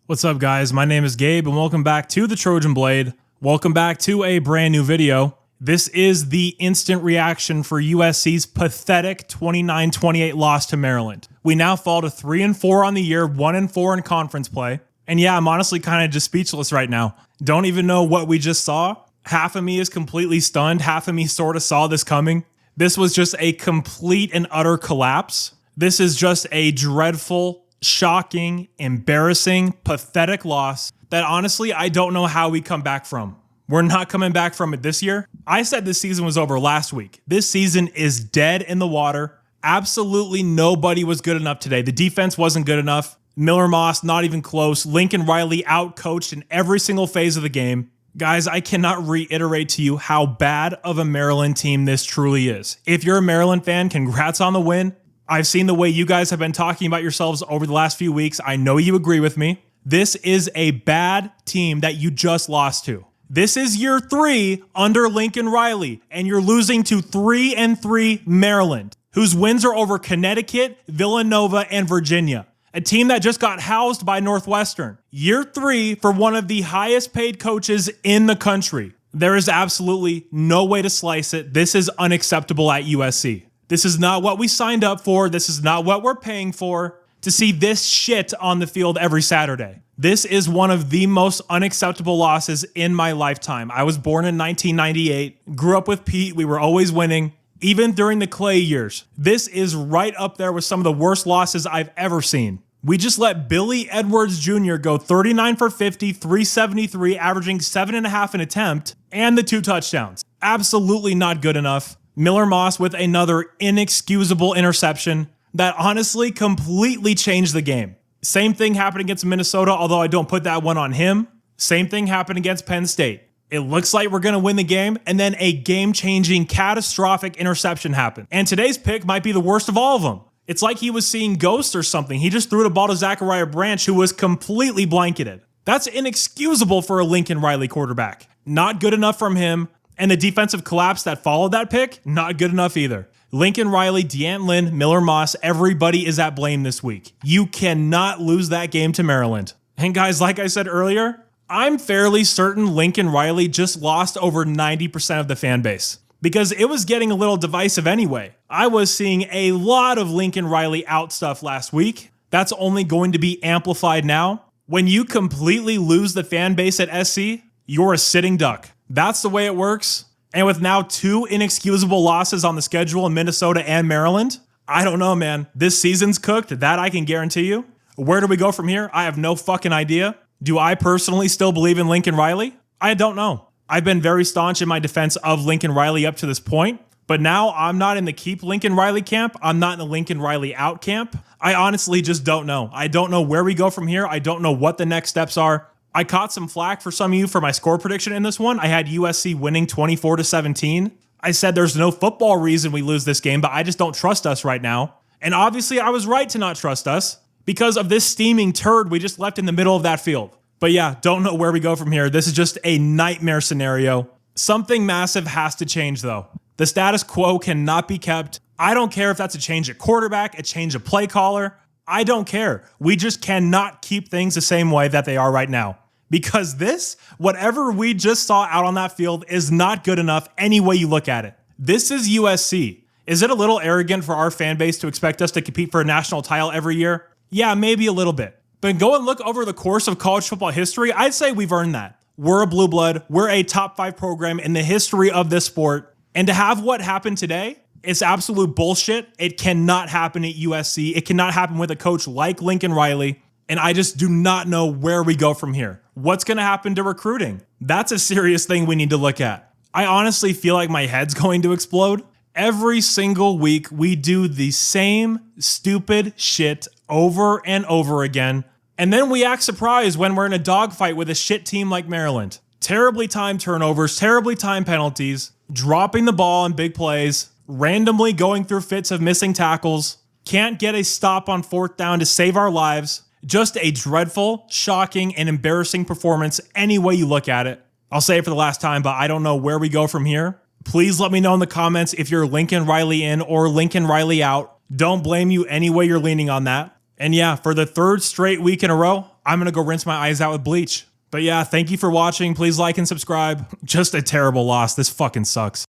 What's up, guys? My name is Gabe, and welcome back to the Trojan Blade. Welcome back to a brand new video. This is the instant reaction for USC's pathetic 29-28 loss to Maryland. We now fall to 3-4 on the year, 1-4 in conference play. And yeah, I'm honestly kind of just speechless right now. Don't even know what we just saw. Half of me is completely stunned. Half of me sort of saw this coming. This was just a complete and utter collapse. This is just a dreadful, shocking, embarrassing, pathetic loss that honestly, I don't know how we come back from. We're not coming back from it this year. I said this season was over last week. This season is dead in the water. Absolutely nobody was good enough today. The defense wasn't good enough. Miller Moss, not even close. Lincoln Riley outcoached in every single phase of the game. Guys, I cannot reiterate to you how bad of a Maryland team this truly is. If you're a Maryland fan, congrats on the win. I've seen the way you guys have been talking about yourselves over the last few weeks. I know you agree with me. This is a bad team that you just lost to. This is year 3 under Lincoln Riley, and you're losing to 3-3 Maryland, whose wins are over Connecticut, Villanova, and Virginia, a team that just got housed by Northwestern. Year 3 for one of the highest paid coaches in the country. There is absolutely no way to slice it. This is unacceptable at USC. This is not what we signed up for. This is not what we're paying for, to see this shit on the field every Saturday. This is one of the most unacceptable losses in my lifetime. I was born in 1998, grew up with Pete. We were always winning, even during the Clay years. This is right up there with some of the worst losses I've ever seen. We just let Billy Edwards Jr. go 39 for 50, 373, averaging 7.5 an attempt, and the 2 touchdowns. Absolutely not good enough. Miller Moss with another inexcusable interception that honestly completely changed the game. Same thing happened against Minnesota, although I don't put that one on him. Same thing happened against Penn State. It looks like we're going to win the game, and then a game-changing, catastrophic interception happened. And today's pick might be the worst of all of them. It's like he was seeing ghosts or something. He just threw the ball to Zachariah Branch, who was completely blanketed. That's inexcusable for a Lincoln Riley quarterback. Not good enough from him. And the defensive collapse that followed that pick, not good enough either. Lincoln Riley, Deant Lynn, Miller Moss, everybody is at blame this week. You cannot lose that game to Maryland. And guys, like I said earlier, I'm fairly certain Lincoln Riley just lost over 90% of the fan base, because it was getting a little divisive anyway. I was seeing a lot of Lincoln Riley out stuff last week. That's only going to be amplified now. When you completely lose the fan base at SC, you're a sitting duck. That's the way it works. And with now 2 inexcusable losses on the schedule in Minnesota and Maryland, I don't know, man. This season's cooked. That I can guarantee you. Where do we go from here? I have no fucking idea. Do I personally still believe in Lincoln Riley? I don't know. I've been very staunch in my defense of Lincoln Riley up to this point, but now I'm not in the keep Lincoln Riley camp. I'm not in the Lincoln Riley out camp. I honestly just don't know. I don't know where we go from here. I don't know what the next steps are. I caught some flack for some of you for my score prediction in this one. I had USC winning 24-17. I said there's no football reason we lose this game, but I just don't trust us right now. And obviously I was right to not trust us because of this steaming turd we just left in the middle of that field. But yeah, don't know where we go from here. This is just a nightmare scenario. Something massive has to change though. The status quo cannot be kept. I don't care if that's a change at quarterback, a change of play caller. I don't care. We just cannot keep things the same way that they are right now. Because this, whatever we just saw out on that field, is not good enough any way you look at it. This is USC. Is it a little arrogant for our fan base to expect us to compete for a national title every year? Yeah, maybe a little bit. But go and look over the course of college football history, I'd say we've earned that. We're a blue blood. We're a top 5 program in the history of this sport. And to have what happened today, it's absolute bullshit. It cannot happen at USC. It cannot happen with a coach like Lincoln Riley. And I just do not know where we go from here. What's going to happen to recruiting? That's a serious thing we need to look at. I honestly feel like my head's going to explode. Every single week, we do the same stupid shit over and over again. And then we act surprised when we're in a dogfight with a shit team like Maryland. Terribly timed turnovers, terribly timed penalties, dropping the ball in big plays, randomly going through fits of missing tackles, can't get a stop on 4th down to save our lives. Just a dreadful, shocking, and embarrassing performance any way you look at it. I'll say it for the last time, but I don't know where we go from here. Please let me know in the comments if you're Lincoln Riley in or Lincoln Riley out. Don't blame you any way you're leaning on that. And yeah, for the 3rd straight week in a row, I'm gonna go rinse my eyes out with bleach. But yeah, thank you for watching. Please like and subscribe. Just a terrible loss. This fucking sucks.